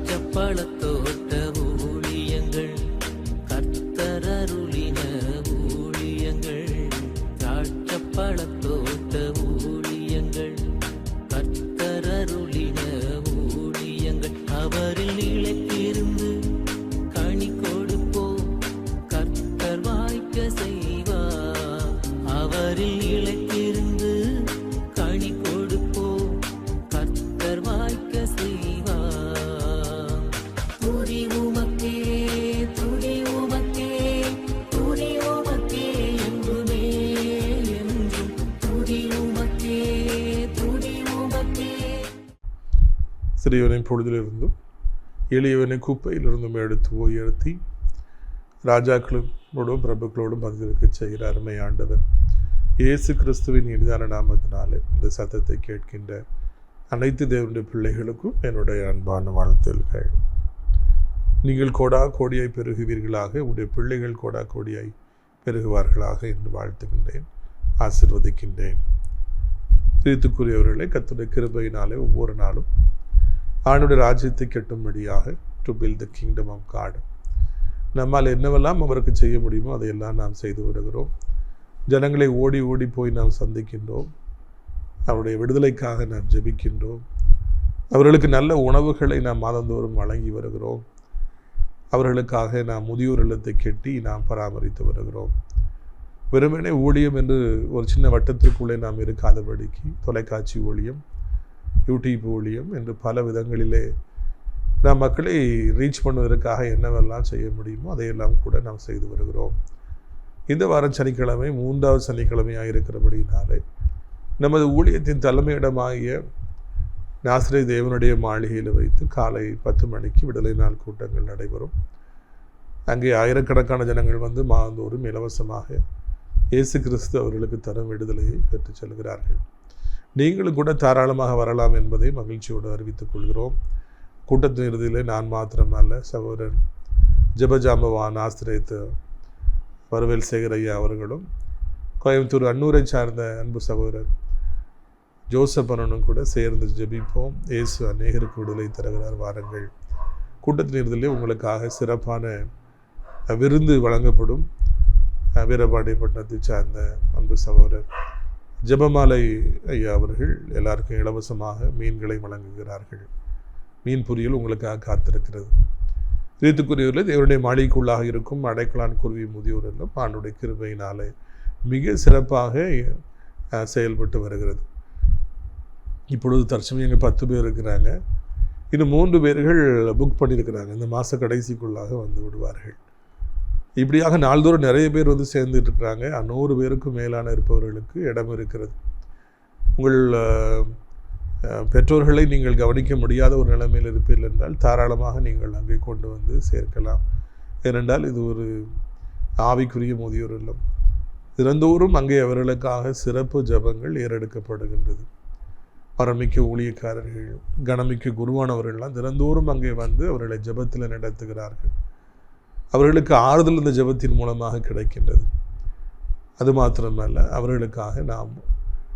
திராட்சப்பழத்தோட்ட ஊழியங்கள் கர்த்தரருளின ஊழியங்கள் திராட்சப்பழத்தோட்ட ஊழியங்கள் கர்த்தரருளின ஊழியங்கள் அவரில் நிலைத்திருந்து கனி கொடுப்போம் கர்த்தர் வாய்க்க செய்வார் அவரில் நிலைத்திருந்து கனி கொடுப்போம் கர்த்தர் வாய்க்க செய்வார் துதி உமக்கே துதி உமக்கே துதி உமக்கே என்றுமே என்றும் துதி உமக்கே துதி உமக்கே. சிறியவனை பொழுதிலிருந்தும் எளியவனை குப்பையிலிருந்தும் எடுத்து உயர்த்தி ராஜாக்களோடும் பிரபுக்களோடும் பதிலிருக்க செய்கிற அருமை ஆண்டவர் இயேசு கிறிஸ்துவின் இனிதான நாமத்தினாலே இந்த சத்தத்தை கேட்கின்ற அனைத்து தேவனுடைய பிள்ளைகளுக்கும் என்னுடைய அன்பான வாழ்த்துகள். நீங்கள் கோடா கோடியாய் பெருகுவீர்களாக, உங்களுடைய பிள்ளைகள் கோடா கோடியாய் பெருகுவார்களாக என்று வாழ்த்துகின்றேன், ஆசீர்வதிக்கின்றேன். பிரியத்துக்குரியவர்களை கர்த்தருடைய கிருபையினாலே ஒவ்வொரு நாளும் ஆண்டவருடைய ராஜ்யத்தை கட்டும்படியாக to build the kingdom of God நம்மால் என்னவெல்லாம் அவருக்கு செய்ய முடியுமோ அதையெல்லாம் நாம் செய்து வருகிறோம். ஜனங்களை ஓடி ஓடி போய் நாம் சந்திக்கின்றோம். அவருடைய விடுதலைக்காக நாம் ஜெபிக்கின்றோம். அவர்களுக்கு நல்ல உணவுகளை நாம் மாதந்தோறும் வழங்கி வருகிறோம். அவர்களுக்காக நாம் முதியோர் இல்லத்தை கட்டி நாம் பராமரித்து வருகிறோம். வெறுமனே ஊழியம் என்று ஒரு சின்ன வட்டத்திற்குள்ளே நாம் இருக்காதபடிக்கு தொலைக்காட்சி ஊழியம், யூடியூப் ஊழியம் என்று பல விதங்களிலே நாம் மக்களை ரீச் பண்ணுவதற்காக என்னவெல்லாம் செய்ய முடியுமோ அதையெல்லாம் கூட நாம் செய்து வருகிறோம். இந்த வாரம் சனிக்கிழமை 3வது சனிக்கிழமையாக இருக்கிறபடினாலே நமது ஊழியத்தின் தலைமையிடமாகிய நாசரேத் தேவனுடைய மாளிகையில் வைத்து காலை 10 மணிக்கு விடுதலை நாள் கூட்டங்கள் நடைபெறும். அங்கே ஆயிரக்கணக்கான ஜனங்கள் வந்து மாதந்தோறும் இலவசமாக இயேசு கிறிஸ்து அவர்களுக்கு தரும் விடுதலையை பெற்றுச் செல்கிறார்கள். நீங்களும் கூட தாராளமாக வரலாம் என்பதை மகிழ்ச்சியோடு அறிவித்துக் கொள்கிறோம். கூட்டத்தின் இறுதியில் நான் மாத்திரமல்ல, சகோதரர் ஜெபஜாம்பவான் நாசரேத் வருவேல் சேகர் ஐயா அவர்களும், கோயம்புத்தூர் அன்னூரை சார்ந்த அன்பு சகோதரர் ஜோசப் அண்ணனும் கூட சேர்ந்து ஜெபிப்போம். இயேசு அநேகருக்கு விடுதலை தருகிறார், வாருங்கள். கூட்டத்தின் இறுதியிலே உங்களுக்காக சிறப்பான விருந்து வழங்கப்படும். வீரபாண்டியப்பட்டினத்தை சார்ந்த அன்பு சகோதரர் ஜெபமாலை ஐயா அவர்கள் எல்லாருக்கும் இலவசமாக மீன்களை வழங்குகிறார்கள். மீன் பொரியல் உங்களுக்காக காத்திருக்கிறது. இதற்குரியவர்கள் தேவனுடைய மாளிகைக்குள்ளாக இருக்கும் அடைக்கலான் குருவி முதியோர் எல்லாம் ஆண்டுடைய கிருபையினாலே மிக சிறப்பாக செயல்பட்டு வருகிறது. இப்பொழுது தற்சமயம் எங்கள் 10 பேர் இருக்கிறாங்க. இன்னும் 3 பேர்கள் புக் பண்ணியிருக்கிறாங்க. இந்த மாத கடைசிக்குள்ளாக வந்து விடுவார்கள். இப்படியாக நாள்தோறும் நிறைய பேர் வந்து சேர்ந்துட்டு இருக்கிறாங்க. 100 பேருக்கும் மேலான இருப்பவர்களுக்கு இடம் இருக்கிறது. உங்கள் பெற்றோர்களை நீங்கள் கவனிக்க முடியாத ஒரு நிலைமையில் இருப்பீர்கள் என்றால் தாராளமாக நீங்கள் அங்கே கொண்டு வந்து சேர்க்கலாம். ஏனென்றால் இது ஒரு ஆவிக்குரிய முதியோர் இல்லம். தினந்தோறும் அங்கே அவர்களுக்காக சிறப்பு ஜபங்கள் ஏறெடுக்கப்படுகின்றது. வரமிக்க ஊழியக்காரர்கள், கனமிக்க குருவானவர்கள்லாம் தினந்தோறும் அங்கே வந்து அவர்களை ஜபத்தில் நடத்துகிறார்கள். அவர்களுக்கு ஆறுதல் இந்த ஜபத்தின் மூலமாக கிடைக்கின்றது. அது மாத்திரமல்ல, அவர்களுக்காக நாம்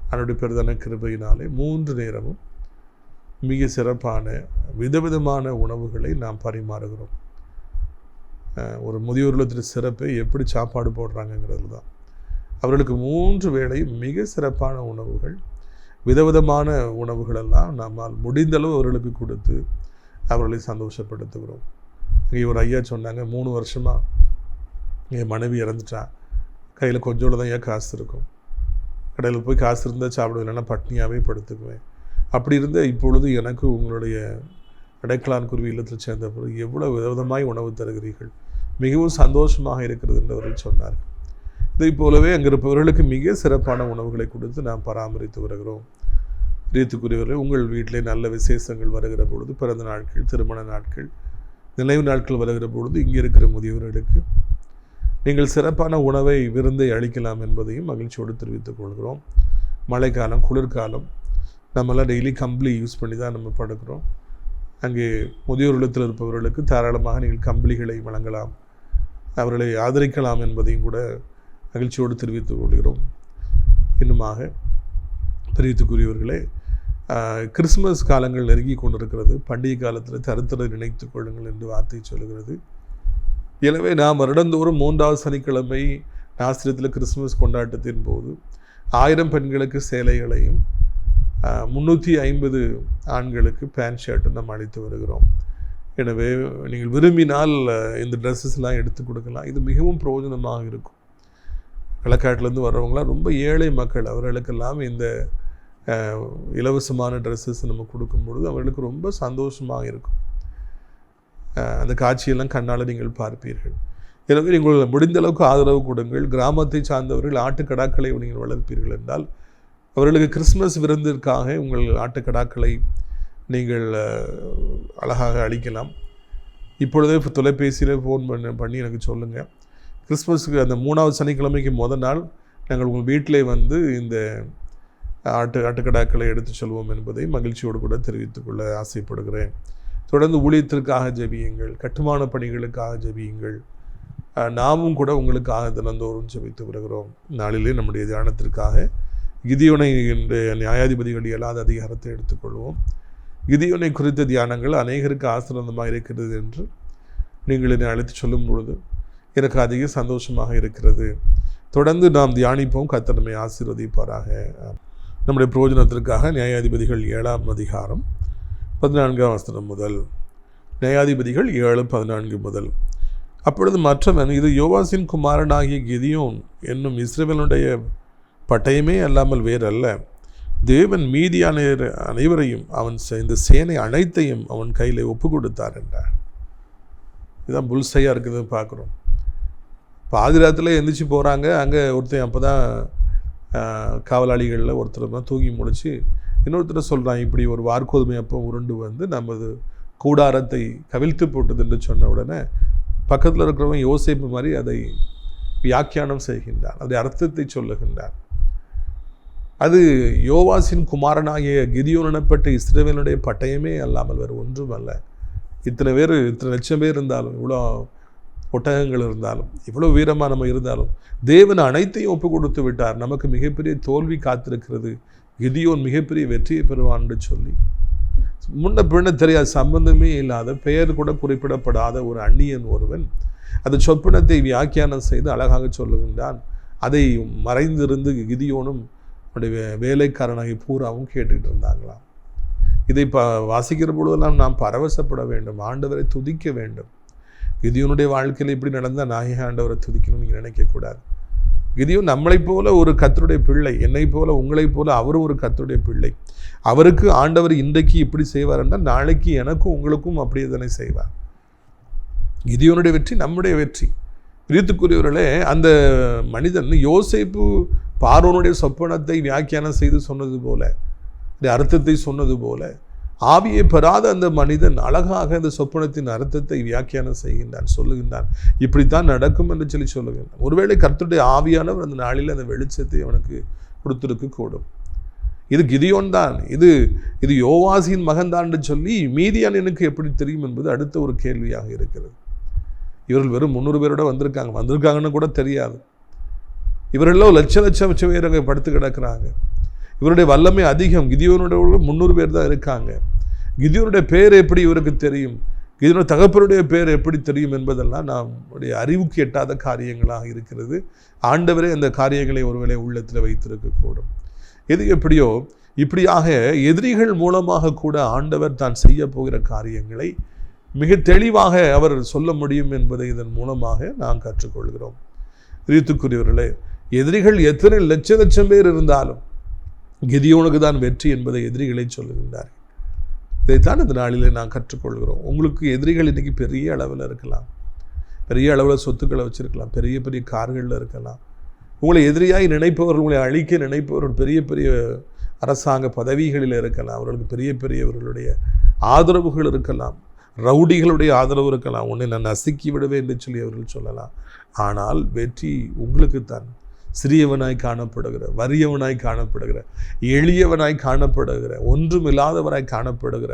அவருடைய பெரிதான கிருபையினாலே 3 நேரமும் மிக சிறப்பான விதவிதமான உணவுகளை நாம் பரிமாறுகிறோம். ஒரு முதியோர் இல்லத்தின் சிறப்பை எப்படி சாப்பாடு போடுறாங்கங்கிறது தான். அவர்களுக்கு 3 வேளையும் மிக சிறப்பான உணவுகள், விதவிதமான உணவுகளெல்லாம் நம்மால் முடிந்தளவு அவர்களுக்கு கொடுத்து அவர்களை சந்தோஷப்படுத்துகிறோம். இங்கே ஒரு ஐயா சொன்னாங்க, 3 வருஷமாக என் மனைவி இறந்துட்டா, கையில் கொஞ்சோடு தான் ஏன் காசு இருக்கும், கடையில் போய் காசு இருந்தால் சாப்பிடுவேன், இல்லைன்னா பட்னியாகவே படுத்துக்குவேன். அப்படி இருந்த இப்பொழுது எனக்கு உங்களுடைய அடைக்கலான் குருவி இல்லத்தில் சேர்ந்த பிறகு எவ்வளோ விதவிதமாய் உணவு தருகிறீர்கள், மிகவும் சந்தோஷமாக இருக்கிறது என்று அவர்கள் சொன்னார்கள். இதை போலவே அங்கே இருப்பவர்களுக்கு மிக சிறப்பான உணவுகளை கொடுத்து நாம் பராமரித்து வருகிறோம். ரீத்துக்குரியவர்கள், உங்கள் வீட்டிலே நல்ல விசேஷங்கள் வருகிற பொழுது, பிறந்த நாட்கள், திருமண நாட்கள், நினைவு நாட்கள் வருகிற பொழுது இங்கே இருக்கிற முதியவர்களுக்கு நீங்கள் சிறப்பான உணவை விருந்தை அளிக்கலாம் என்பதையும் மகிழ்ச்சியோடு தெரிவித்துக் கொள்கிறோம். மழைக்காலம், குளிர்காலம், நம்மளாம் டெய்லி கம்பளி யூஸ் பண்ணி தான் நம்ம படுக்கிறோம். அங்கே முதியோர் இல்லத்தில் இருப்பவர்களுக்கு தாராளமாக நீங்கள் கம்பளிகளை வழங்கலாம், அவர்களை ஆதரிக்கலாம் என்பதையும் கூட மகிழ்ச்சியோடு தெரிவித்துக் கொள்கிறோம். இன்னுமாக பிரியத்துக்குரியவர்களே, கிறிஸ்மஸ் காலங்கள் நெருங்கி கொண்டிருக்கிறது. பண்டிகை காலத்தில் தருத்தரை நினைத்து கொள்ளுங்கள் என்று வார்த்தை சொல்கிறது. எனவே நாம் வருடந்தோறும் 3வது சனிக்கிழமை நாசிரியத்தில் கிறிஸ்மஸ் கொண்டாட்டத்தின் போது 1000 பெண்களுக்கு சேலைகளையும் 350 ஆண்களுக்கு பேண்ட் ஷர்ட்டும் நாம் அளித்து வருகிறோம். எனவே நீங்கள் விரும்பினால் இந்த ட்ரெஸ்ஸஸ்லாம் எடுத்து கொடுக்கலாம். இது மிகவும் பிரயோஜனமாக இருக்கும். களக்காட்டிலேருந்து வர்றவங்களாம் ரொம்ப ஏழை மக்கள், அவர்களுக்கெல்லாம் இந்த இலவசமான ட்ரெஸ்ஸஸ் நம்ம கொடுக்கும்பொழுது அவர்களுக்கு ரொம்ப சந்தோஷமாக இருக்கும். அந்த காட்சியெல்லாம் கண்ணால் நீங்கள் பார்ப்பீர்கள். எனவே நீங்கள் முடிந்த அளவுக்கு ஆதரவு கொடுங்கள். கிராமத்தை சார்ந்தவர்கள் ஆட்டுக்கடாக்களை நீங்கள் வளர்ப்பீர்கள் என்றால் அவர்களுக்கு கிறிஸ்மஸ் விருந்திற்காக உங்கள் ஆட்டுக்கடாக்களை நீங்கள் அழகாக அளிக்கலாம். இப்பொழுதே தொலைபேசியில் ஃபோன் பண்ணி எனக்கு சொல்லுங்கள். கிறிஸ்மஸுக்கு அந்த 3வது சனிக்கிழமைக்கு முதல் நாள் நாங்கள் உங்கள் வீட்டிலே வந்து இந்த ஆட்டுக்கடாக்களை எடுத்து சொல்வோம் என்பதை மகிழ்ச்சியோடு கூட தெரிவித்துக்கொள்ள ஆசைப்படுகிறேன். தொடர்ந்து ஊழியத்திற்காக ஜெபியுங்கள், கட்டுமான பணிகளுக்காக ஜெபியுங்கள். நாமும் கூட உங்களுக்காக தினந்தோறும் ஜெபித்து வருகிறோம். நாளிலே நம்முடைய தியானத்திற்காக கிதியோனை என்ற நியாயாதிபதிகள் 7வது அதிகாரத்தை எடுத்துக்கொள்வோம். கிதியோனை குறித்த தியானங்கள் அநேகருக்கு ஆசீர்வாதமாக இருக்கிறது என்று நீங்கள் என்னை அழைத்து சொல்லும் பொழுது எனக்கு அதிக சந்தோஷமாக இருக்கிறது. தொடர்ந்து நாம் தியானிப்போம். கர்த்தர் நம்மை ஆசீர்வதிப்பாராக. நம்முடைய பிரயோஜனத்திற்காக நியாயாதிபதிகள் 7ஆம் அதிகாரம் 14ஆம் வசனம் முதல். நியாயாதிபதிகள் 7:14 முதல். அப்பொழுது மற்றவன், இது யோவாசின் குமாரனாகிய கிதியோன் என்னும் இஸ்ரவேலுடைய பட்டயமே அல்லாமல் வேறல்ல. தேவன் மீதியானவர் அனைவரையும் அவன் இந்த சேனை அனைத்தையும் அவன் கையில் ஒப்பு கொடுத்தார் என்றார். இதுதான் புல்சையாக இருக்குது பார்க்குறோம். பாதிராத்தில் எந்திரிச்சு போகிறாங்க. அங்கே ஒருத்தன் அப்போ தான் காவலாளிகளில் ஒருத்தர் தான் தூங்கி முடிச்சு இன்னொருத்தர் சொல்கிறான், இப்படி ஒரு வார்கோதுமை அப்போ உருண்டு வந்து நமது கூடாரத்தை கவிழ்த்து போட்டது என்று சொன்ன உடனே பக்கத்தில் இருக்கிறவன் யோசேப்பு மாதிரி அதை வியாக்கியானம் செய்கின்றான், அதை அர்த்தத்தை சொல்லுகின்றான். அது யோவாசின் குமாரனாகிய கிதியோன் எனப்பட்ட இஸ்ரவேலுடைய பட்டயமே அல்லாமல் வேறு ஒன்றும் அல்ல. இத்தனை லட்சம் பேர் இருந்தாலும், இவ்வளோ ஒட்டகங்கள் இருந்தாலும், இவ்வளோ வீரமாக நம்ம இருந்தாலும் தேவன் அனைத்தையும் ஒப்பு கொடுத்து விட்டார். நமக்கு மிகப்பெரிய தோல்வி காத்திருக்கிறது. கிதியோன் மிகப்பெரிய வெற்றியை பெறுவான்னு சொல்லி முன்ன பின்ன தெரியாத, சம்பந்தமே இல்லாத, பெயர் கூட குறிப்பிடப்படாத ஒரு அந்நியன் ஒருவன் அந்த சொப்பனத்தை வியாக்கியானம் செய்து அழகாக சொல்லுகின்றான். அதை மறைந்திருந்து கிதியோனும் அவனுடைய வேலைக்காரனாகி பூராவும் கேட்டுக்கிட்டு இருந்தாங்களாம். இதை வாசிக்கிற பொழுதெல்லாம் நாம் பரவசப்பட வேண்டும், ஆண்டவரை துதிக்க வேண்டும். கிதியோனுடைய வாழ்க்கையில் இப்படி நடந்தால் நாயக ஆண்டவரை துதிக்கணும்னு நீங்கள் நினைக்கக்கூடாது. கிதியோன் நம்மளைப் போல ஒரு கர்த்தருடைய பிள்ளை, என்னை போல உங்களைப் போல அவரும் ஒரு கர்த்தருடைய பிள்ளை. அவருக்கு ஆண்டவர் இன்றைக்கு இப்படி செய்வார் என்றால் நாளைக்கு எனக்கும் உங்களுக்கும் அப்படியே தானே செய்வார். கிதியோனுடைய வெற்றி நம்முடைய வெற்றி. பிரியத்துக்குரியவர்களே, அந்த மனிதன் யோசேப்பு பார்வோனுடைய சொப்பனத்தை வியாக்கியானம் செய்து சொன்னது போல, அர்த்தத்தை சொன்னது போல, ஆவியை பெறாத அந்த மனிதன் அழகாக அந்த சொப்பனத்தின் அர்த்தத்தை வியாக்கியானம் செய்கின்றான், சொல்லுகின்றான். இப்படித்தான் நடக்கும் என்று சொல்லுகின்றான். ஒருவேளை கர்த்தருடைய ஆவியானவர் அந்த நாளில் அந்த வெளிச்சத்தை அவனுக்கு கொடுத்திருக்க கூடும். இது கிதியோன் தான், இது யோவாசின் மகன் தான் என்று சொல்லி மீதியானனுக்கு எப்படி தெரியும் என்பது அடுத்த ஒரு கேள்வியாக இருக்கிறது. இவர்கள் வெறும் 300 பேரோட வந்திருக்காங்கன்னு கூட தெரியாது. இவர்களெல்லாம் லட்சம் பேர் அங்கே படுத்து கிடக்கிறாங்க. இவருடைய வல்லமை அதிகம். கிதியோனுடைய 300 பேர் தான் இருக்காங்க. கிதியோனுடைய பேர் எப்படி இவருக்கு தெரியும், கிதியோனுடைய தகப்பனுடைய பேர் எப்படி தெரியும் என்பதெல்லாம் நம்முடைய அறிவுக்கு எட்டாத காரியங்களாக இருக்கிறது. ஆண்டவரே அந்த காரியங்களை ஒருவேளை உள்ளத்தில் வைத்திருக்கக்கூடும். எது எப்படியோ இப்படியாக எதிரிகள் மூலமாக கூட ஆண்டவர் தான் செய்ய போகிற காரியங்களை மிக தெளிவாக அவர் சொல்ல முடியும் என்பதை இதன் மூலமாக நாம் கற்றுக்கொள்கிறோம். பிரியத்துக்குரியவர்களே, எதிரிகள் எத்தனை லட்சம் பேர் இருந்தாலும் கிதியோனுக்கு தான் வெற்றி என்பதை எதிரிகளை சொல்லுகின்றார். இதைத்தான் இந்த நாளிலே நான் கற்றுக்கொள்கிறோம். உங்களுக்கு எதிரிகள் இன்றைக்கி பெரிய அளவில் இருக்கலாம், பெரிய அளவில் சொத்துக்களை வச்சுருக்கலாம், பெரிய பெரிய கார்களில் இருக்கலாம். உங்களை எதிரியாய் நினைப்பவர்கள், உங்களை அழிக்க நினைப்பவர்கள் பெரிய பெரிய அரசாங்க பதவிகளில் இருக்கலாம். அவர்களுக்கு பெரிய பெரியவர்களுடைய ஆதரவுகள் இருக்கலாம், ரவுடிகளுடைய ஆதரவு இருக்கலாம். உன்னை நான் நசுக்கி விடுவேன் என்று சொல்லி அவர்கள் சொல்லலாம். ஆனால் வெற்றி உங்களுக்குத்தான். சிறியவனாய் காணப்படுகிற, வறியவனாய் காணப்படுகிற, எளியவனாய் காணப்படுகிற, ஒன்றுமில்லாதவராய் காணப்படுகிற,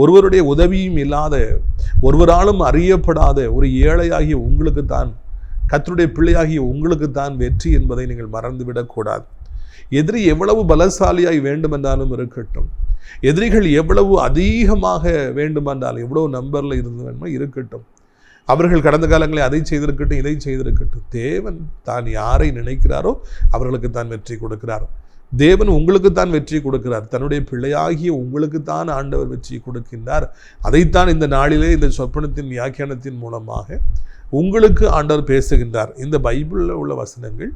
ஒருவருடைய உதவியும் இல்லாத, ஒருவராலும் அறியப்படாத ஒரு ஏழையாகிய உங்களுக்குத்தான், கர்த்தருடைய பிள்ளையாகிய உங்களுக்குத்தான் வெற்றி என்பதை நீங்கள் மறந்துவிடக்கூடாது. எதிரி எவ்வளவு பலசாலியாய் வேண்டுமென்றாலும் இருக்கட்டும், எதிரிகள் எவ்வளவு அதிகமாக வேண்டுமென்றால் எவ்வளவு நம்பரில் இருந்து வேணுமோ இருக்கட்டும். அவர்கள் கடந்த காலங்களில் அதை செய்திருக்கட்டும், இதை செய்திருக்கட்டும். தேவன் தான் யாரை நினைக்கிறாரோ அவர்களுக்கு தான் வெற்றி கொடுக்கிறார். தேவன் உங்களுக்கு தான் வெற்றி கொடுக்கிறார். தன்னுடைய பிள்ளையாகிய உங்களுக்கு தான் ஆண்டவர் வெற்றி கொடுக்கின்றார். அதைத்தான் இந்த நாளிலே இந்த சொப்பனத்தின் வியாக்கியானத்தின் மூலமாக உங்களுக்கு ஆண்டவர் பேசுகின்றார். இந்த பைபிளில் உள்ள வசனங்கள்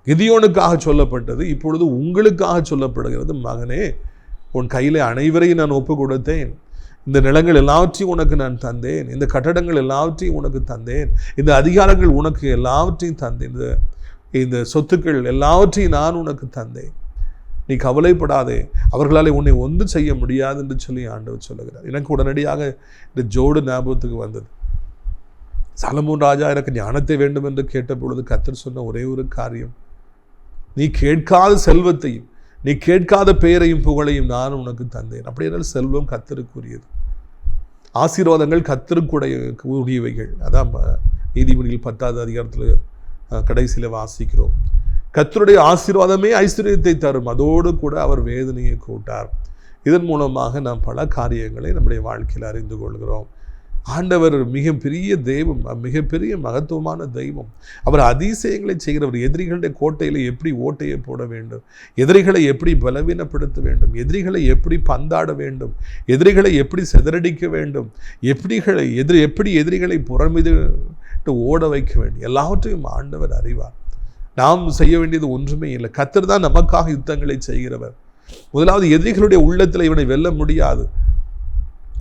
கிதியோனுக்காக சொல்லப்பட்டது, இப்பொழுது உங்களுக்காக சொல்லப்படுகிறது. மகனே, உன் கையில் அனைவரையும் நான் ஒப்பு கொடுத்தேன். இந்த நிலங்கள் எல்லாவற்றையும் உனக்கு நான் தந்தேன். இந்த கட்டடங்கள் எல்லாவற்றையும் உனக்கு தந்தேன். இந்த அதிகாரங்கள் உனக்கு எல்லாவற்றையும் தந்தேன். இந்த சொத்துக்கள் எல்லாவற்றையும் நான் உனக்கு தந்தேன். நீ கவலைப்படாதே, அவர்களால் உன்னை ஒன்றும் செய்ய முடியாது என்று சொல்லி ஆண்டவர் சொல்லுகிறார். எனக்கு உடனடியாக இந்த ஜோடு ஞாபகத்துக்கு வந்தது. சாலமோன் ராஜா எனக்கு ஞானத்தை வேண்டும் என்று கேட்ட பொழுது கர்த்தர் சொன்ன ஒரே ஒரு காரியம், நீ கேட்காத செல்வத்தையும் நீ கேட்காத பெயரையும் புகழையும் நான் உனக்கு தந்தேன். அப்படி என்றால் செல்வம் கர்த்தருக்குரியது, ஆசீர்வாதங்கள் கர்த்தருக்குடையவைகள். அதான் நீதிமொழிகள் 10வது அதிகாரத்தில் கடைசியில் வாசிக்கிறோம். கர்த்தருடைய ஆசீர்வாதமே ஐஸ்வர்யத்தை தரும், அதோடு கூட அவர் வேதனையை கூட்டார். இதன் மூலமாக நாம் பல காரியங்களை நம்முடைய வாழ்க்கையில் அறிந்து கொள்கிறோம். ஆண்டவர் மிகப்பெரிய தெய்வம், மிகப்பெரிய மகத்துவமான தெய்வம். அவர் அதிசயங்களை செய்கிறவர். எதிரிகளுடைய கோட்டையில் எப்படி ஓட்டையை போட வேண்டும், எதிரிகளை எப்படி பலவீனப்படுத்த வேண்டும், எதிரிகளை எப்படி பந்தாட வேண்டும், எதிரிகளை எப்படி சிதறடிக்க வேண்டும், எப்படி எதிரிகளை புறமிது ஓட வைக்க வேண்டும், எல்லாவற்றையும் ஆண்டவர் அறிவார். நாம் செய்ய வேண்டியது ஒன்றுமே இல்லை. கர்த்தர் தான் நமக்காக யுத்தங்களை செய்கிறவர். முதலாவது, எதிரிகளுடைய உள்ளத்தில் இவனை வெல்ல முடியாது,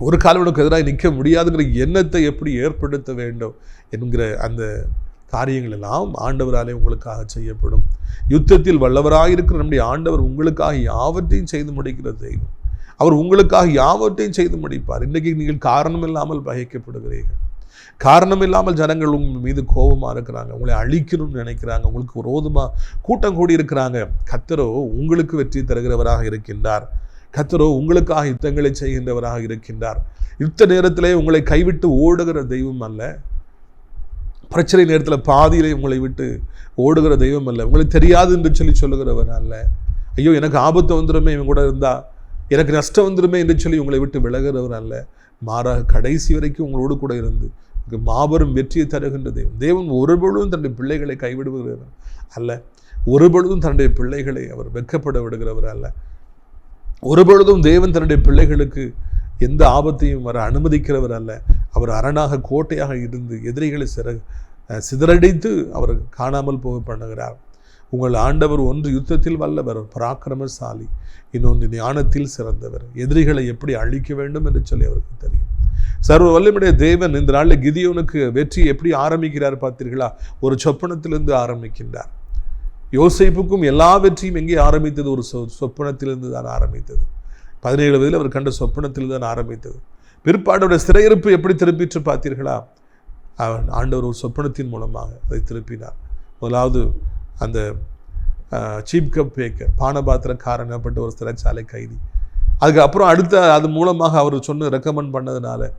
ஒரு காலவனுக்கு எதிராக நிற்க முடியாதுங்கிற எண்ணத்தை எப்படி ஏற்படுத்த வேண்டும் என்கிற அந்த காரியங்கள் எல்லாம் ஆண்டவராலே உங்களுக்காக செய்யப்படும். யுத்தத்தில் வல்லவராயிருக்கிற நம்முடைய ஆண்டவர் உங்களுக்காக யாவற்றையும் செய்து முடிக்கிற தெய்வம். அவர் உங்களுக்காக யாவற்றையும் செய்து முடிப்பார். இன்றைக்கு நீங்கள் காரணம் இல்லாமல் பகைக்கப்படுகிறீர்கள், காரணம் இல்லாமல் ஜனங்கள் உங்கள் மீது கோபமாக இருக்கிறாங்க, உங்களை அழிக்கணும்னு நினைக்கிறாங்க, உங்களுக்கு விரோதமாக கூட்டம் கூடி இருக்கிறாங்க. கர்த்தரோ உங்களுக்கு வெற்றி தருகிறவராக இருக்கின்றார். கர்த்தரோ உங்களுக்காக யுத்தங்களை செய்கின்றவராக இருக்கின்றார். யுத்த நேரத்திலே உங்களை கைவிட்டு ஓடுகிற தெய்வம் அல்ல, பிரச்சனை நேரத்தில் பாதியிலே உங்களை விட்டு ஓடுகிற தெய்வம் அல்ல, உங்களை தெரியாது என்று சொல்லி சொல்லுகிறவர் அல்ல. ஐயோ எனக்கு ஆபத்து வந்துடுமே இவங்க கூட இருந்தால், எனக்கு நஷ்டம் வந்துடுமே என்று சொல்லி உங்களை விட்டு விலகிறவர் அல்ல. மாறாக கடைசி வரைக்கும் உங்களோடு கூட இருந்து மாபெரும் வெற்றியை தருகின்ற தெய்வம். தேவன் ஒருபொழுதும் தன்னுடைய பிள்ளைகளை கைவிடுகிறவர் அல்ல, ஒருபொழுதும் தன்னுடைய பிள்ளைகளை அவர் வெட்கப்பட விடுகிறவர் அல்ல. ஒருபொழுதும் தேவன் தன்னுடைய பிள்ளைகளுக்கு எந்த ஆபத்தையும் வர அனுமதிக்கிறவர் அல்ல. அவர் அரணாக கோட்டையாக இருந்து எதிரிகளை சிதறடித்து அவர் காணாமல் போக பண்ணுகிறார். உங்கள் ஆண்டவர் ஒன்று யுத்தத்தில் வல்லவர், பராக்கிரமசாலி, இன்னொன்று ஞானத்தில் சிறந்தவர். எதிரிகளை எப்படி அழிக்க வேண்டும் என்று சொல்லி அவருக்கு தெரியும். சர்வ வல்லமையுடைய தேவன் இந்த நாளில் கிதியோனுக்கு வெற்றி எப்படி ஆரம்பிக்கிறார் பார்த்தீர்களா? ஒரு சொப்பனத்திலிருந்து ஆரம்பிக்கின்றார். யோசேப்புக்கும் எல்லா வெற்றியும் எங்கே ஆரம்பித்தது? ஒரு சொப்பனத்திலிருந்து தான் ஆரம்பித்தது. 17 வயதில் அவர் கண்ட சொப்பனத்தில் தான் ஆரம்பித்தது. பிற்பாடோட சிறையிருப்பு எப்படி திருப்பிற்று பார்த்தீர்களா? ஆண்டவர் ஒரு சொப்பனத்தின் மூலமாக அதை திருப்பினார். முதலாவது அந்த சீப் கப் பேக்கர், பானபாத்திரக்காரன் எனப்பட்ட ஒரு சிறைச்சாலை கைதி. அதுக்கப்புறம் அது மூலமாக அவர் ரெக்கமெண்ட் பண்ணதுனால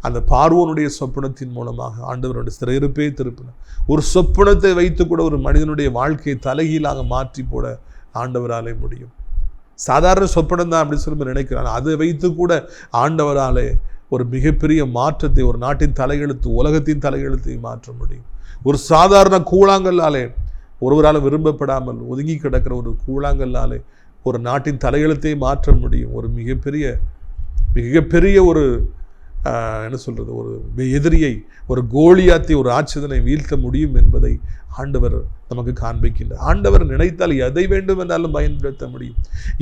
அந்த பார்வோனுடைய சொப்பனத்தின் மூலமாக ஆண்டவருடைய சிறையிருப்பே திருப்பினார். ஒரு சொப்பனத்தை வைத்து கூட ஒரு மனிதனுடைய வாழ்க்கையை தலைகீழாக மாற்றி போட ஆண்டவராலே முடியும். சாதாரண சொப்பனம் தான் அப்படி சொல்லி நினைக்கிறான், அதை வைத்து கூட ஆண்டவராலே ஒரு மிகப்பெரிய மாற்றத்தை, ஒரு நாட்டின் தலையெழுத்து, உலகத்தின் தலையெழுத்தை மாற்ற முடியும். ஒரு சாதாரண கூழாங்கல்லாலே, ஒருவரால் விரும்பப்படாமல் ஒதுங்கி கிடக்கிற ஒரு கூழாங்கல்லாலே ஒரு நாட்டின் தலையெழுத்தை மாற்ற முடியும். ஒரு மிகப்பெரிய ஒரு ஒரு எதிரியை, ஒரு கோலியாத்தை, ஒரு ராட்சதனை வீழ்த்த முடியும் என்பதை ஆண்டவர் நமக்கு காண்பிக்கின்றார். ஆண்டவர் நினைத்தால் எதை வேண்டும் என்றாலும் பயன்படுத்த முடியும்,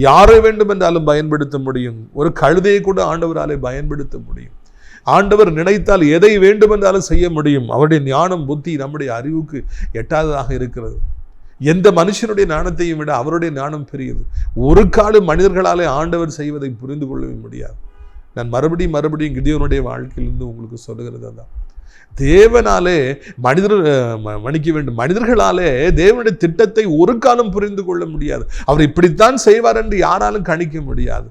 யாரை வேண்டும் என்றாலும் பயன்படுத்த முடியும். ஒரு கழுதையை கூட ஆண்டவராலே பயன்படுத்த முடியும். ஆண்டவர் நினைத்தால் எதை வேண்டும் என்றாலும் செய்ய முடியும். அவருடைய ஞானம், புத்தி நம்முடைய அறிவுக்கு எட்டாததாக இருக்கிறது. எந்த மனுஷனுடைய ஞானத்தையும் விட அவருடைய ஞானம் பெரியது. ஒரு காலம் மனிதர்களாலே ஆண்டவர் செய்வதை புரிந்து கொள்ளவே முடியாது. நான் மறுபடியும் கிதியோனுடைய வாழ்க்கையிலிருந்து உங்களுக்கு சொல்லுகிறது தான், தேவனாலே மன்னிக்க வேண்டும், மனிதர்களாலே தேவனுடைய திட்டத்தை ஒரு காலம் புரிந்து கொள்ள முடியாது. அவர் இப்படித்தான் செய்வார் என்று யாராலும் கணிக்க முடியாது.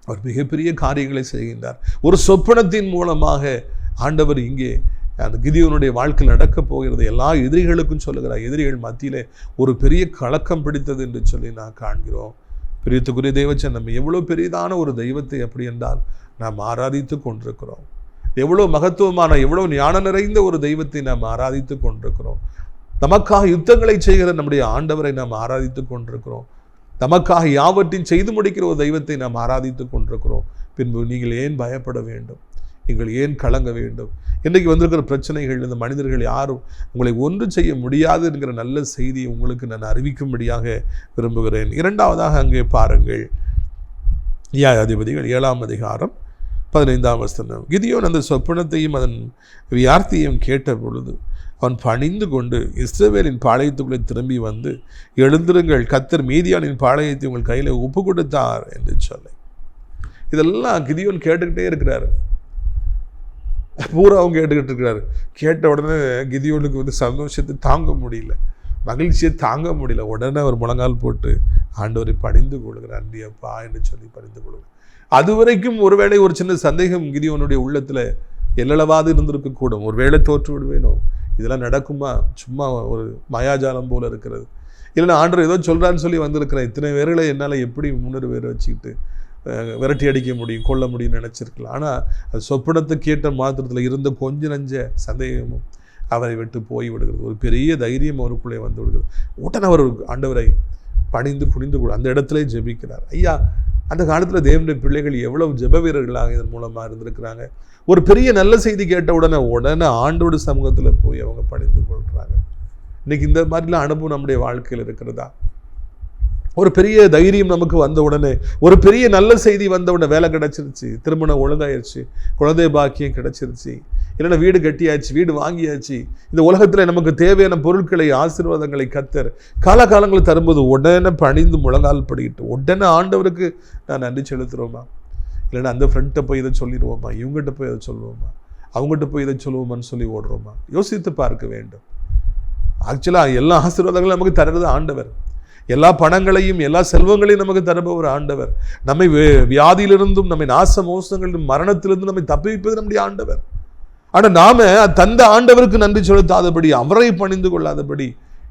அவர் மிகப்பெரிய காரியங்களை செய்கின்றார். ஒரு சொப்பனத்தின் மூலமாக ஆண்டவர் இங்கே அந்த கிதியோனுடைய வாழ்க்கையில் நடக்கப் போகிறது. எல்லா எதிரிகளுக்கும் சொல்லுகிறார். எதிரிகள் மத்தியிலே ஒரு பெரிய கலக்கம் பிடித்தது என்று சொல்லி நான் காண்கிறோம். பிரியத்துக்குரிய தேவச்சன், நம்ம எவ்வளோ பெரிதான ஒரு தெய்வத்தை அப்படி என்றால் நாம் ஆராதித்து கொண்டிருக்கிறோம். எவ்வளோ மகத்துவமான, எவ்வளோ ஞானம் நிறைந்த ஒரு தெய்வத்தை நாம் ஆராதித்து கொண்டிருக்கிறோம். நமக்காக யுத்தங்களை செய்கிற நம்முடைய ஆண்டவரை நாம் ஆராதித்து கொண்டிருக்கிறோம். நமக்காக யாவற்றையும் செய்து முடிக்கிற ஒரு தெய்வத்தை நாம் ஆராதித்து கொண்டிருக்கிறோம். பின்பு நீங்கள் ஏன் பயப்பட வேண்டும்? நீங்கள் ஏன் கலங்க வேண்டும்? இன்றைக்கு வந்திருக்கிற பிரச்சனைகள், இந்த மனிதர்கள் யாரும் உங்களை ஒன்று செய்ய முடியாது என்கிற நல்ல செய்தியை உங்களுக்கு நான் அறிவிக்கும்படியாக விரும்புகிறேன். இரண்டாவதாக அங்கே பாருங்கள், நியாயாதிபதிகள் 7ஆம் அதிகாரம் 15ஆம் வசனம். கிதியோன் அந்த சொப்பனத்தையும் அதன் வியார்த்தியையும் கேட்ட பொழுது அவன் பணிந்து கொண்டு இஸ்ரவேலின் பாளையத்துக்குள்ளே திரும்பி வந்து, எழுந்திருங்கள், கர்த்தர் மீதியானின் பாளையத்தை உங்கள் கையில் ஒப்பு கொடுத்தார் என்று சொல்லி. இதெல்லாம் கிதியோன் கேட்டுக்கிட்டே இருக்கிறாரு. பூராவும் கேட்டுக்கிட்டு இருக்கிறாரு. கேட்ட உடனே கிதியோனுக்கு வந்து சந்தோஷத்தை தாங்க முடியல, மகிழ்ச்சியை தாங்க முடியல. உடனே அவர் முழங்கால் போட்டு ஆண்டவரை பணிந்து கொள்கிறார். அன்றியப்பா என்று சொல்லி பணிந்து கொள்கிறார். அது வரைக்கும் ஒருவேளை ஒரு சின்ன சந்தேகம் கிதியோனுடைய உள்ளத்தில் எல்லளவாது இருந்திருக்கக்கூடும். ஒரு வேளை தோற்று விடுவேனோ, இதெல்லாம் நடக்குமா, சும்மா ஒரு மாயாஜாலம் போல இருக்கிறது, இல்லைன்னா ஆண்டவர் ஏதோ சொல்கிறான்னு சொல்லி வந்திருக்கிறேன், இத்தனை பேர்களை என்னால் எப்படி 3 பேரை வச்சுக்கிட்டு விரட்டி அடிக்க முடியும், கொல்ல முடியும்னு நினச்சிருக்கலாம். ஆனால் அது சொப்பனத்தை கேட்ட மாத்திரத்தில் இருந்த கொஞ்ச நஞ்ச சந்தேகமும் அவரை விட்டு போய் விடுகிறது. ஒரு பெரிய தைரியம் அவருக்குள்ளே வந்து விடுகிறது. உடனே அவர் ஆண்டவரை பணிந்து குனிந்து அந்த இடத்துல ஜெபிக்கிறார். ஐயா, அந்த காலத்தில் தேவனுடைய பிள்ளைகள் எவ்வளவு ஜெப வீரர்களாக இதன் மூலமாக இருந்திருக்கிறாங்க. ஒரு பெரிய நல்ல செய்தி கேட்ட உடனே ஆண்டோட சமூகத்தில் போய் அவங்க பணிந்து கொள்கிறாங்க. இன்னைக்கு இந்த மாதிரிலாம் அனுபவம் நம்முடைய வாழ்க்கையில் இருக்கிறதா? ஒரு பெரிய தைரியம் நமக்கு வந்த உடனே, ஒரு பெரிய நல்ல செய்தி வந்த உடனே, வேலை கிடைச்சிருச்சு, திருமணம் ஒழுங்காயிருச்சு, குழந்தை பாக்கியம் கிடைச்சிருச்சு, இல்லைன்னா வீடு கட்டியாச்சு, வீடு வாங்கியாச்சு, இந்த உலகத்தில் நமக்கு தேவையான பொருட்களை, ஆசீர்வாதங்களை கர்த்தர் காலகாலங்களை தரும்போது உடனே பணிந்து முழங்கால் படிக்கிட்டு உடனே ஆண்டவருக்கு நான் நன்றி செலுத்துகிறோமா? இல்லைன்னா அந்த ஃப்ரெண்ட்டை போய் இதை சொல்லிடுவோமா, இவங்ககிட்ட போய் இதை சொல்லுவோமா, அவங்ககிட்ட போய் இதை சொல்லுவோமான்னு சொல்லி ஓடுறோமா? யோசித்து பார்க்க வேண்டும். ஆக்சுவலாக எல்லா ஆசீர்வாதங்களும் நமக்கு தருறது ஆண்டவர். எல்லா பணங்களையும் எல்லா செல்வங்களையும் நமக்கு தருபவர் ஆண்டவர். நம்மை வியாதியிலிருந்தும், நம்மை நாச மோசங்களிலும், மரணத்திலிருந்தும் நம்மை தப்பிப்பது நம்முடைய ஆண்டவர். ஆனால் நாம தந்த ஆண்டவருக்கு நன்றி செலுத்தாதபடி, அவரை பணிந்து கொள்ளாதபடி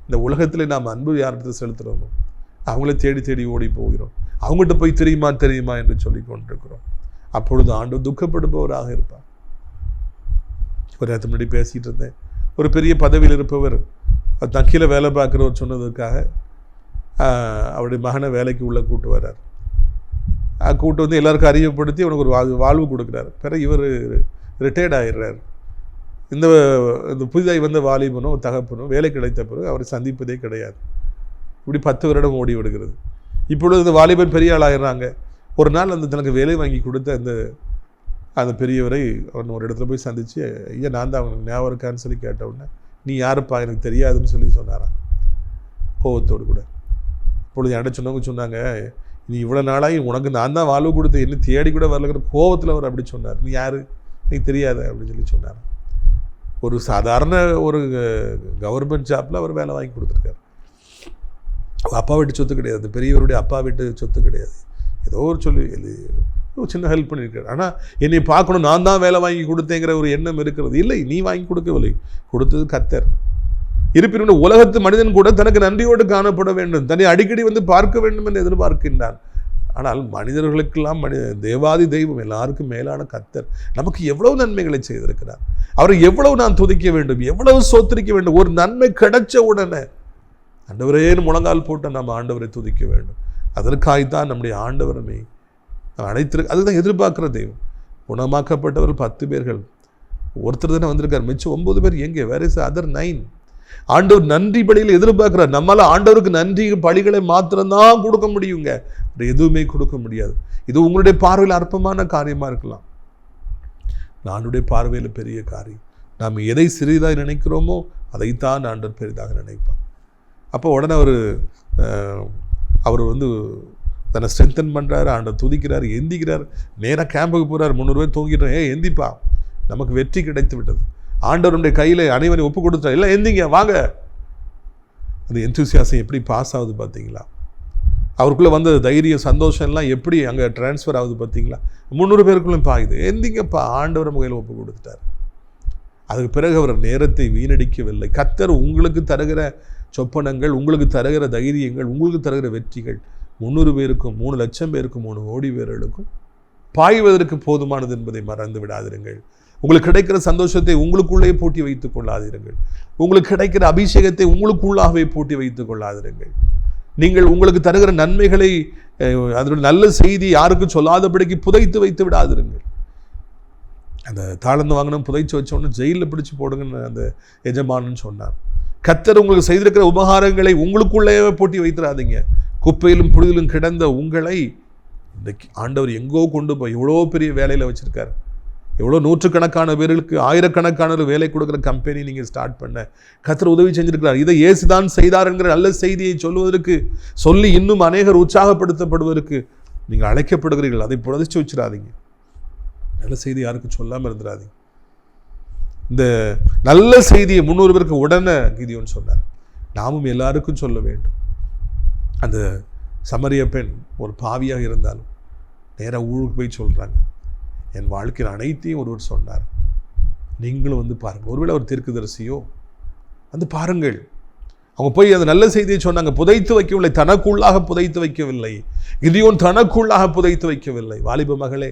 இந்த உலகத்தில் நாம் அன்பு யார்கிட்ட செலுத்துகிறோமோ அவங்கள தேடி தேடி ஓடி போகிறோம். அவங்ககிட்ட போய் தெரியுமா என்று சொல்லி கொண்டிருக்கிறோம். அப்பொழுது ஆண்டவர் துக்கப்படுபவராக இருப்பார். ஒரு நேரத்துக்கு முன்னாடி பேசிகிட்டு இருந்தேன். ஒரு பெரிய பதவியில் இருப்பவர் தான் கீழே வேலை பார்க்குறவர் சொன்னதுக்காக அவருடைய மகனை வேலைக்கு உள்ளே கூட்டு வர்றார். கூட்டு வந்து எல்லாருக்கும் அறிவுப்படுத்தி அவனுக்கு ஒரு வாழ்வு கொடுக்குறாரு. பிறகு இவர் ரிட்டையர்ட் ஆகிடுறார். இந்த புதிதாய் வந்த வாலிபனும் தகப்பனும் வேலை கிடைத்த பிறகு அவரை சந்திப்பதே கிடையாது. இப்படி 10 வருடம் ஓடி விடுகிறது. இப்பொழுது இந்த வாலிபன் பெரிய ஆளாகிறாங்க. ஒரு நாள் அந்த தனக்கு வேலை வாங்கி கொடுத்த அந்த பெரியவரை அவன் ஒரு இடத்துல போய் சந்தித்து, ஐயா நான் தான் அவனுக்கு ஞாபகம் இருக்கான்னு சொல்லி கேட்ட உடனே, நீ யாருப்பா, எனக்கு தெரியாதுன்னு சொல்லி சொன்னாரான் கோபத்தோடு கூட. இப்பொழுது என்கிட்ட சொன்னவங்க சொன்னாங்க, நீ இவ்வளோ நாளாகி உனக்கு நான் தான் வாழ்வு கொடுத்து என்ன தேடி கூட வரலங்கிற கோபத்தில் அவர் அப்படி சொன்னார். நீ யார், நீ தெரியாத அப்படின்னு சொல்லி சொன்னார். ஒரு சாதாரண ஒரு கவர்மெண்ட் ஜாப்பில் அவர் வேலை வாங்கி கொடுத்துருக்காரு. அப்பா வீட்டு சொத்து கிடையாது, பெரியவருடைய அப்பா வீட்டு சொத்து கிடையாது. ஏதோ ஒரு சொல்லி சின்ன ஹெல்ப் பண்ணியிருக்காரு. ஆனால் என்னை பார்க்கணும், நான் தான் வேலை வாங்கி கொடுத்தேங்கிற ஒரு எண்ணம் இருக்கிறது. இல்லை, நீ வாங்கி கொடுக்கவில்லை, கொடுத்தது கர்த்தர். இருப்பினும் உலகத்து மனிதன் கூட தனக்கு நன்றியோடு காணப்பட வேண்டும், தன்னை அடிக்கடி வந்து பார்க்க வேண்டும் என்று எதிர்பார்க்கின்றான். ஆனால் மனிதர்களுக்கெல்லாம் தேவாதி தெய்வம், எல்லாருக்கும் மேலான கர்த்தர் நமக்கு எவ்வளவு நன்மைகளை செய்திருக்கிறார். அவரை எவ்வளவு நான் துதிக்க வேண்டும், எவ்வளவு சோத்திரிக்க வேண்டும். ஒரு நன்மை கிடைச்ச உடனே ஆண்டவரேன்னு முழங்கால் போட்டு நம்ம ஆண்டவரை துதிக்க வேண்டும். அதற்காகத்தான் நம்முடைய ஆண்டவரனை அனைத்து அதுதான் எதிர்பார்க்கிற தெய்வம். குணமாக்கப்பட்டவர் 10 பேர்கள், ஒருத்தர் தானே வந்திருக்கார், மிச்சம் 9 பேர் எங்கே? Where is other 9? ஆண்டவர் நன்றி பலியில் எதிர்பார்க்கிறார். நம்மளால ஆண்டவருக்கு நன்றி பலிகளை மாத்திரம்தான் கொடுக்க முடியுங்க, எதுவுமே கொடுக்க முடியாது. இது உங்களுடைய பார்வையில் அற்பமான காரியமா இருக்கலாம், ஆண்டவருடைய பார்வையில் பெரிய காரியம். நாம் எதை சிறிதாக நினைக்கிறோமோ அதைத்தான் ஆண்டவர் பெரிதாக நினைப்பார். அப்போ உடனே அவர் வந்து தன்னை ஸ்ட்ரென்தன் பண்ணுறாரு, ஆண்டவர் துதிக்கிறார், எந்திக்கிறார், நேராக கேம்புக்கு போகிறார். 300 பேர் தூங்கிடுறோம், எந்திப்பா, நமக்கு வெற்றி கிடைத்து விட்டது, ஆண்டவருடைய கையில் அனைவரை ஒப்பு கொடுத்தா, எல்லாம் எந்திங்க வாங்க. அந்த எந்தூசியாசம் எப்படி பாஸ் ஆகுது பார்த்தீங்களா? அவருக்குள்ளே வந்த தைரிய சந்தோஷம் எல்லாம் எப்படி அங்கே டிரான்ஸ்ஃபர் ஆகுது பார்த்தீங்களா? 300 பேருக்குள்ளே பாயுது. எந்திங்கப்பா, ஆண்டவர் கையில் ஒப்பு கொடுத்துட்டார். அதுக்கு பிறகு அவர் நேரத்தை வீணடிக்கவில்லை. கர்த்தர் உங்களுக்கு தருகிற சொப்பனங்கள், உங்களுக்கு தருகிற தைரியங்கள், உங்களுக்கு தருகிற வெற்றிகள் 300 பேருக்கும் 3 லட்சம் பேருக்கும் 3 கோடி பேர்களுக்கும் பாய்வதற்கு போதுமானது என்பதை மறந்து விடாதிருங்கள். உங்களுக்கு கிடைக்கிற சந்தோஷத்தை உங்களுக்குள்ளே பூட்டி வைத்துக் கொள்ளாதிருங்கள். உங்களுக்கு கிடைக்கிற அபிஷேகத்தை உங்களுக்குள்ளாகவே பூட்டி வைத்துக் கொள்ளாதிருங்கள். நீங்கள் உங்களுக்கு தருகிற நன்மைகளை, அதனுடைய நல்ல செய்தி யாருக்கும் சொல்லாதபடிக்கு புதைத்து வைத்து விடாதிருங்கள். அந்த தாளந்து வாங்கின புதைச்சு வச்சோன்னு ஜெயிலில் பிடிச்சு போடுங்கன்னு அந்த எஜமானன்னு சொன்னார். கர்த்தர் உங்களுக்கு செய்திருக்கிற உபகாரங்களை உங்களுக்குள்ளே பூட்டி வைத்திராதீங்க. குப்பையிலும் புழுதிலும் கிடந்த உங்களை இன்றைக்கு ஆண்டவர் எங்கோ கொண்டு போய் எவ்வளோ பெரிய வேலையில் வச்சுருக்காரு. எவ்வளோ நூற்றுக்கணக்கான பேர்களுக்கு, ஆயிரக்கணக்கான வேலை கொடுக்குற கம்பெனி நீங்கள் ஸ்டார்ட் பண்ண கர்த்தர் உதவி செஞ்சிருக்கிறார். இதை இயேசுதான் செய்தார் என்கிற நல்ல செய்தியை சொல்வதற்கு, சொல்லி இன்னும் அநேகர் உற்சாகப்படுத்தப்படுவதற்கு நீங்கள் அழைக்கப்படுகிறீர்கள். அதை புதைச்சு வச்சிடாதீங்க. நல்ல செய்தி யாருக்கும் சொல்லாமல் இருந்துடாதீங்க. இந்த நல்ல செய்தியை 300 பேருக்கு உடனே கிதியோன் சொன்னார். நாமும் எல்லாருக்கும் சொல்ல வேண்டும். அந்த சமரிய பெண் ஒரு பாவியாக இருந்தாலும் நேராக ஊருக்கு போய் சொல்கிறாங்க, என் வாழ்க்கையில் அனைத்தையும் ஒருவர் சொன்னார், நீங்களும் வந்து பாருங்கள். ஒருவேளை ஒரு தீர்க்கதரிசியோ வந்து பாருங்கள். அவங்க போய் அந்த நல்ல செய்தியை சொன்னாங்க. புதைத்து வைக்கவில்லை, தனக்குள்ளாக புதைத்து வைக்கவில்லை. கிதியோன் தனக்குள்ளாக புதைத்து வைக்கவில்லை. வாலிப மகளே,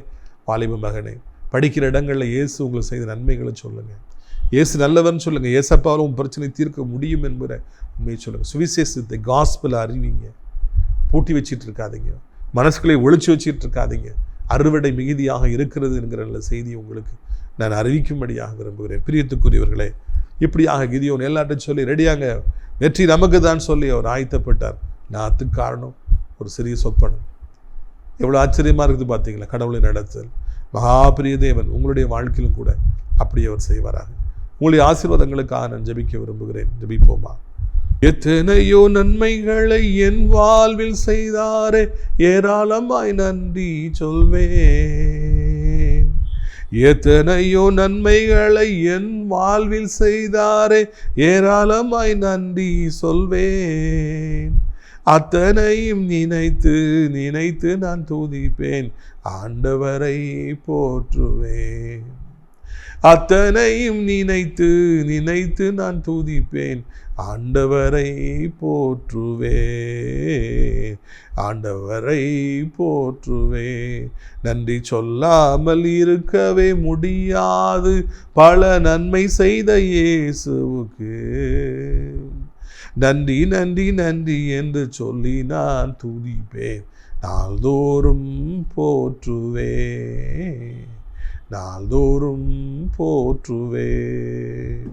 வாலிப மகனே, படிக்கிற இடங்களில் இயேசு உங்களுக்கு செய்த நன்மைகளை சொல்லுங்கள். இயேசு நல்லவன் சொல்லுங்கள். இயேசப்பாவால் உன் பிரச்சனை தீர்க்க முடியும் என்கிற உண்மையை சொல்லுங்கள். சுவிசேஷத்தை, காஸ்பலை அறிவிங்க. பூட்டி வச்சிட்டு இருக்காதீங்க. மனசுக்களை ஒழிச்சு வச்சிட்டு இருக்காதீங்க. அறுவடை மிகுதியாக இருக்கிறது என்கிற நல்ல செய்தி உங்களுக்கு நான் அறிவிக்கும்படியாக விரும்புகிறேன். பிரியத்துக்குரியவர்களே, இப்படியாக கிதியோன் எல்லார்ட்டும் சொல்லி ரெடியாங்க, வெற்றி நமக்கு தான் சொல்லி அவர் ஆயத்தப்பட்டார். நான் அதுக்கு காரணம் ஒரு சிறிய சொப்பனம். எவ்வளோ ஆச்சரியமாக இருக்குது பார்த்தீங்களா கடவுளின் நடத்தல். மகாபிரிய தேவன் உங்களுடைய வாழ்க்கையிலும் கூட அப்படி அவர் செய்வாராக. உங்களுடைய ஆசீர்வாதங்களுக்காக நான் ஜெபிக்க விரும்புகிறேன். ஜெபிப்போமா? எத்தனையோ நன்மைகளை என் வாழ்வில் செய்தாரே, ஏராளமாய் நன்றி சொல்வேன். எத்தனையோ நன்மைகளை என் வாழ்வில் செய்தாரே, ஏராளமாய் நன்றி சொல்வேன். அத்தனையும் நினைத்து நினைத்து நான் துதிப்பேன், ஆண்டவரை போற்றுவேன். அத்தனையும் நினைத்து நினைத்து நான் துதிப்பேன், ஆண்டவரை போற்றுவேன், ஆண்டவரை போற்றுவேன். நன்றி சொல்லாமல் இருக்கவே முடியாது பல நன்மை செய்த இயேசுவுக்கு. நன்றி நன்றி நன்றி என்று சொல்லி நான் துதிப்பேன், நாள்தோறும் போற்றுவேன், நாள்தோறும் போற்றுவேன்.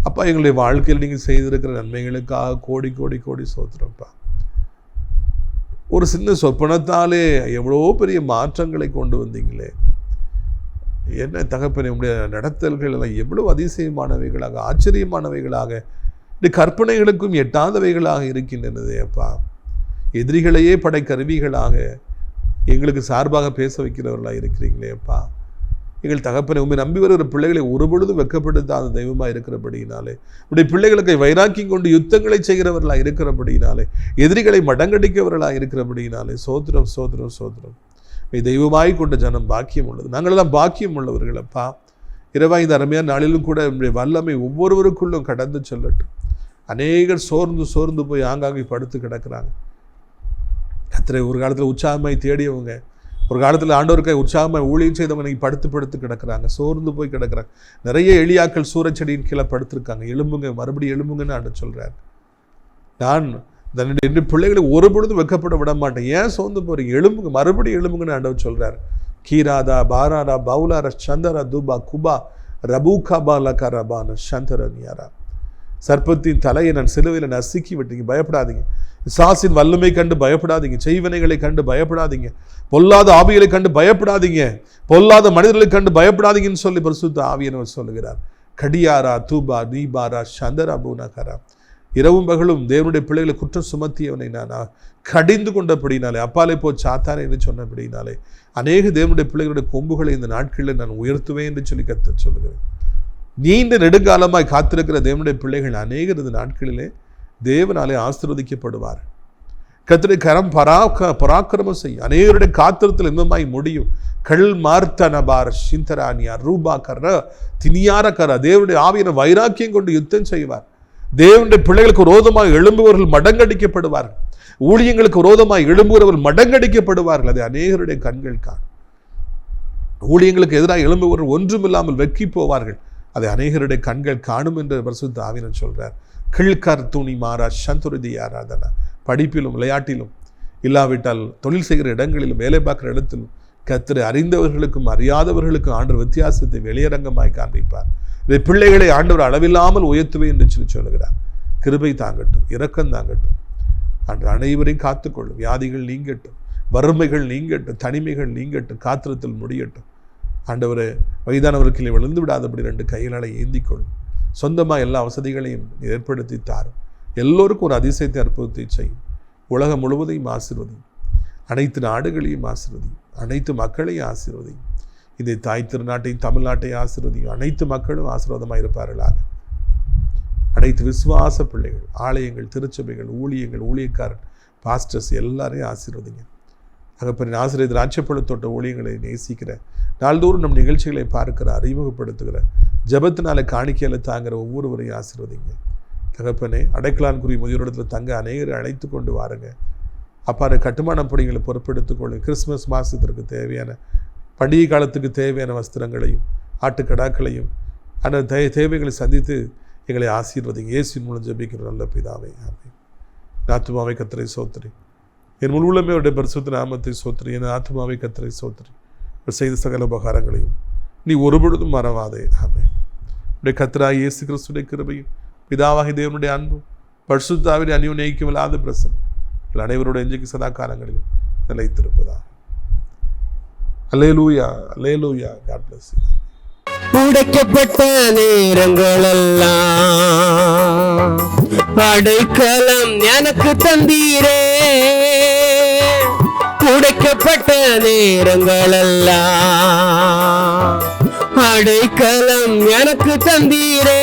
அப்பா, எங்களுடைய வாழ்க்கையில் நீங்கள் செய்திருக்கிற நன்மைகளுக்காக கோடி கோடி கோடி சோத்திரம்ப்பா. ஒரு சின்ன சொப்பனத்தாலே எவ்வளோ பெரிய மாற்றங்களை கொண்டு வந்தீங்களே. என்ன தகப்பனே, உங்களுடைய நடத்தல்கள் எல்லாம் எவ்வளவு அதிசயமானவைகளாக, ஆச்சரியமானவைகளாக, இந்த கற்பனைகளுக்கும் எட்டாதவைகளாக இருக்கின்றனதே அப்பா. எதிரிகளையே படை கருவிகளாக எங்களுக்கு சார்பாக பேச வைக்கிறவர்களாக இருக்கிறீங்களே அப்பா. எங்கள் தகப்பனை, உண்மை நம்பி வருகிற பிள்ளைகளை ஒருபொழுதும் வெட்கப்படுத்தாத தெய்வமாக இருக்கிறபடியினாலே, உடைய பிள்ளைகளுக்கு வைராக்கியம் கொண்டு யுத்தங்களை செய்கிறவர்களாக இருக்கிறபடியினாலே, எதிரிகளை மடங்கடிக்கிறவர்களாக இருக்கிறபடியினாலே, சோத்திரம் சோத்திரம் சோத்திரம். தெய்வமாய் கொண்ட ஜனம் பாக்கியம் உள்ளது. நாங்களெல்லாம் பாக்கியம் உள்ளவர்கள் அப்பா. இரவா இந்த அருமையான நாளிலும் கூட நம்முடைய வல்லமை ஒவ்வொருவருக்குள்ளும் கடந்து சொல்லட்டும். அநேகர் சோர்ந்து சோர்ந்து போய் ஆங்காங்கே படுத்து கிடக்கிறாங்க. கர்த்தரை ஒரு காலத்தில் உற்சாகமாய் தேடியவங்க, ஒரு காலத்தில் ஆண்டவருக்காய் உற்சாகமாக ஊழியம் செய்தவங்க இன்னைக்கு படுத்து கிடக்கிறாங்க, சோர்ந்து போய் கிடக்கிறாங்க. நிறைய எளியாக்கள் சூரச்செடியின் கீழே படுத்திருக்காங்க. எழும்புங்க, மறுபடியும் எழும்புங்கன்னு ஆண்டு சொல்கிறார். நான் தன்னுடைய பிள்ளைகளை ஒரு பொழுதும் வெக்கப்பட விட மாட்டேன். ஏன் சோர்ந்து போகிறீங்க? எழும்புங்க, மறுபடியும் எழும்புங்கன்னு ஆண்டவர் சொல்கிறார். கீராதா பாராரா பவுலாரா சந்தரா துபா குபா ரபூகா பாலகா ரபான சந்தரனியாரா. சர்ப்பத்தின் தலையை நான் சிலுவையில் நசுக்கி விட்டீங்க, பயப்படாதீங்க. சாசின் வல்லமை கண்டு பயப்படாதீங்க, செய்வனைகளை கண்டு பயப்படாதீங்க, பொல்லாத ஆவிகளை கண்டு பயப்படாதீங்க, பொல்லாத மனிதர்களை கண்டு பயப்படாதீங்கன்னு சொல்லி பரிசுத்த ஆவியானவர் சொல்லுகிறார். கடியாரா தூபா நீபாரா சந்தரா பூனகரா. இரவும் பகலும் தேவனுடைய பிள்ளைகளை குற்றம் சுமத்தியவனை நான் கடிந்து கொண்டபடினாலே, அப்பாலே போ சாத்தானே என்று சொன்னபடினாலே, அநேக தேவனுடைய பிள்ளைகளுடைய கொம்புகளை இந்த நாட்களில் நான் உயர்த்துவேன் என்று சொல்லி கர்த்தர் சொல்லுகிறேன். நீண்ட நெடுங்காலமாய் காத்திருக்கிற தேவனுடைய பிள்ளைகள் அநேகர் இந்த நாட்களிலே தேவனாலே ஆசீர்வதிக்கப்படுவார். கர்த்தருடைய கரம் பராக்கிரமம் செய்யும். அநேகருடைய காத்திரத்தில் இன்பமாய் முடியும். கல் மார்த்தனபார் சிந்தரானியார் ரூபா கர தினியார கர. தேவனுடைய ஆவியான வைராக்கியம் கொண்டு யுத்தம் செய்வார். தேவனுடைய பிள்ளைகளுக்கு விரோதமாக எழும்புவர்கள் மடங்கடிக்கப்படுவார்கள். ஊழியங்களுக்கு விரோதமாக எழும்புகிறவர்கள் மடங்கடிக்கப்படுவார்கள். அதை அநேகருடைய கண்கள் காணும். ஊழியங்களுக்கு எதிராக எழும்புவர்கள் ஒன்றுமில்லாமல் வெக்கி போவார்கள். அதை அநேகருடைய கண்கள் காணும் என்று பரிசுத்த ஆவியானவர் சொல்றார். கிழ்கர் துணி மாறா சந்துருதி ஆராதனா. படிப்பிலும் விளையாட்டிலும் இல்லாவிட்டால் தொழில் செய்கிற இடங்களிலும் வேலை பார்க்கிற இடத்திலும் கர்த்தரை அறிந்தவர்களுக்கும் அறியாதவர்களுக்கும் ஆண்டவர் வித்தியாசத்தை வெளியரங்கமாய் காண்பிப்பார். இதை பிள்ளைகளை ஆண்டவர் அளவில்லாமல் உயர்த்துவே என்று சொல்லுகிறார். கிருபை தாங்கட்டும், இரக்கம் தாங்கட்டும். ஆண்டு அனைவரையும் காத்துக்கொள்ளும். வியாதிகள் நீங்கட்டும், வறுமைகள் நீங்கட்டும், தனிமைகள் நீங்கட்டும், காத்திரத்தில் முடியட்டும். ஆண்டவரை வயதானவர்களை விழுந்து விடாதபடி 2 கைகளை ஏந்திக்கொள்ளும். சொந்தமாக எல்லா வசதிகளையும் ஏற்படுத்தி தாரும். எல்லோருக்கும் ஒரு அதிசயத்தை அற்புதத்தை செய்யும். உலகம் முழுவதையும் ஆசீர்வதியும். அனைத்து நாடுகளையும் ஆசீர்வதியும். அனைத்து மக்களையும் ஆசீர்வதியும். இதை தாய் திருநாட்டையும் தமிழ்நாட்டையும் ஆசீர்வதியும். அனைத்து மக்களும் ஆசீர்வாதமாக இருப்பார்களாக. அனைத்து விசுவாச பிள்ளைகள், ஆலயங்கள், திருச்சபைகள், ஊழியங்கள், ஊழியக்காரன், பாஸ்டர்ஸ் எல்லாரையும் ஆசீர்வதிங்க. தகப்பனின் ஆசீர்வாத ராட்சப்பழத்தோட்ட ஊழியங்களை நேசிக்கிற, நாள்தோறும் நம் நிகழ்ச்சிகளை பார்க்கிற, அறிமுகப்படுத்துகிற, ஜபத்தினால காணிக்கையில் தாங்கிற ஒவ்வொருவரையும் ஆசீர்வதிங்க. தகப்பனே, அடைக்கலான்குரிய முதியோரிடத்தில் தங்க அநேகரை அழைத்து கொண்டு வாருங்க. அப்பாறு கட்டுமான பணிகளை பொறுப்பெடுத்துக் கொள்ளுங்க. கிறிஸ்துமஸ் மாதத்திற்கு தேவையான, பண்டிகை காலத்துக்கு தேவையான வஸ்திரங்களையும் ஆட்டுக்கடாக்களையும் அந்த தேவைகளை சந்தித்து எங்களை ஆசீர்வதிங்க. இயேசுவின் மூலம் ஜெபிக்கிற நல்ல பிதாவே, ஆமென். ஆத்துமாவை கர்த்தரை சோத்திரி, என் முழு உள்ளமே அவருடைய பரிசுத்த நாமத்தை சோத்திரி. என் ஆத்துமாவை கர்த்தரை சோத்திரி, செய்த சகல உபகாரங்களையும் நீ ஒருபொழுதும் மறவாதே. ஆமென். உடைய கர்த்தராகிய இயேசு கிறிஸ்துவின் கிருபையும் பிதாவாகிய தேவனுடைய அன்பும் பரிசுத்த ஆவியின் அந்யோன்ய ஐக்கியமில்லாத பிரசன்னம் அனைவரோட இன்றைக்கு சதா காலங்களிலும் நிலைத்திருப்பதா. அல்லேலூயா, அல்லேலூயா. God bless you. உடைக்கப்பட்ட நேரங்களெல்லாம் அடைக்கலம் எனக்கு தந்தீரே. உடைக்கப்பட்ட நேரங்களெல்லாம் அடைக்கலம் எனக்கு தந்தீரே.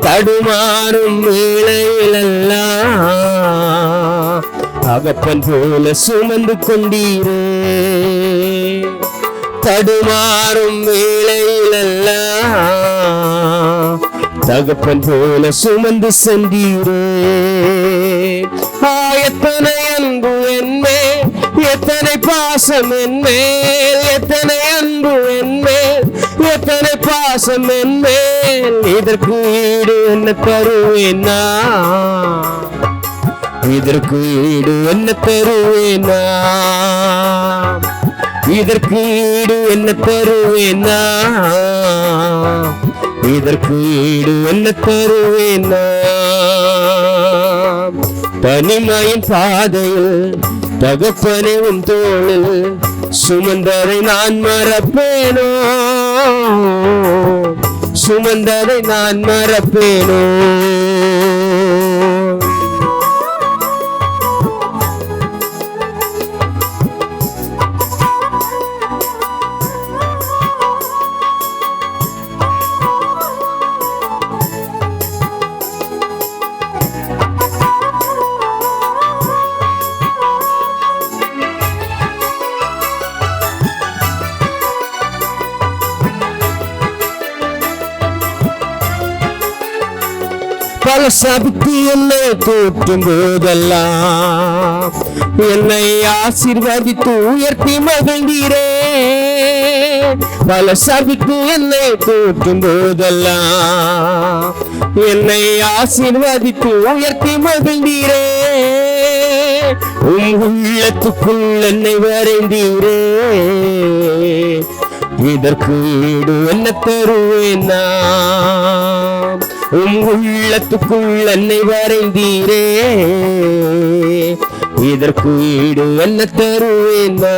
தடுமாறும் வேளையிலெல்லாம் அகப்பன் போல சுமந்து கொண்டீரே. தடுமாறும் வேளையிலெல்லாம் தகப்பன் போல சுமந்து சென்றீரே. எத்தனை அன்பு என்மேல், எத்தனை பாசம் என்மேல், எத்தனை அன்பு என்மேல், எத்தனை பாசம் என்மேல். இதற்கு ஈடு என்ன தருவேனா? இதற்கு ஈடு என்ன தருவேனா? இதற்கு ஈடு என்ன தருவேனா? இதற்கு ஈடு என்ன தருவேனா? தனிமையின் பாதையில் தகப்பனேவும் தோளில் சுமந்ததை நான் மறப்பேனோ? சுமந்ததை நான் மறப்பேனோ? பல சபித்து என்னை தூற்றும் போதெல்லாம் என்னை ஆசீர்வதித்து உயர்த்தி மகிழ்ந்தீரே. பல சபித்து என்னை தூற்றும் போதெல்லாம் என்னை ஆசீர்வதித்து உயர்த்தி மகிழ்ந்தீரே. உள்ளத்துக்குள் என்னை வரைந்தீரே. இதற்கு ஈடு என்ன தருவேனா? உள்ளத்துக்குள் என்னை வரைந்தீரே. இதற்கு ஈடு என்ன தருவேனா?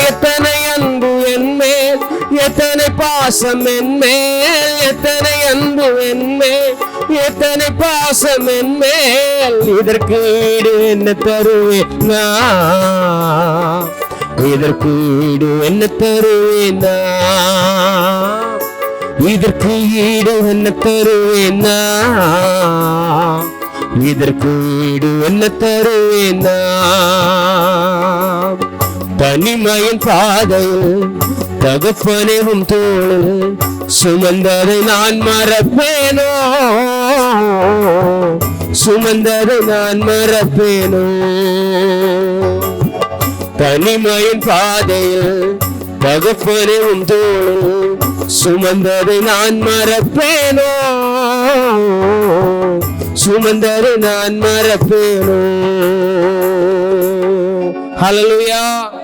எத்தனை அன்பு என்மேல், எத்தனை பாசம் என்மேல், எத்தனை அன்பு என்மேல், எத்தனை பாசம் என்மேல். இதற்கு ஈடு என்ன தருவேனா? இதற்கு ஈடு என்ன தருவேனா? இதற்கு ஈடு என்ன தருவேனா? இதற்கு ஈடு என்ன தருவேனா? தனிமையின் பாதையில் தகப்பனேவும் தோளில் சுமந்ததை நான் மறப்பேனோ, சுமந்ததை நான் மறப்பேனோ. தனிமையின் பாதையில் தகப்பனேவும் தோளில் சுமந்ததை நான் மறப்பேனோ, சுமந்ததை நான் மறப்பேனோ. ஹல்லேலூயா.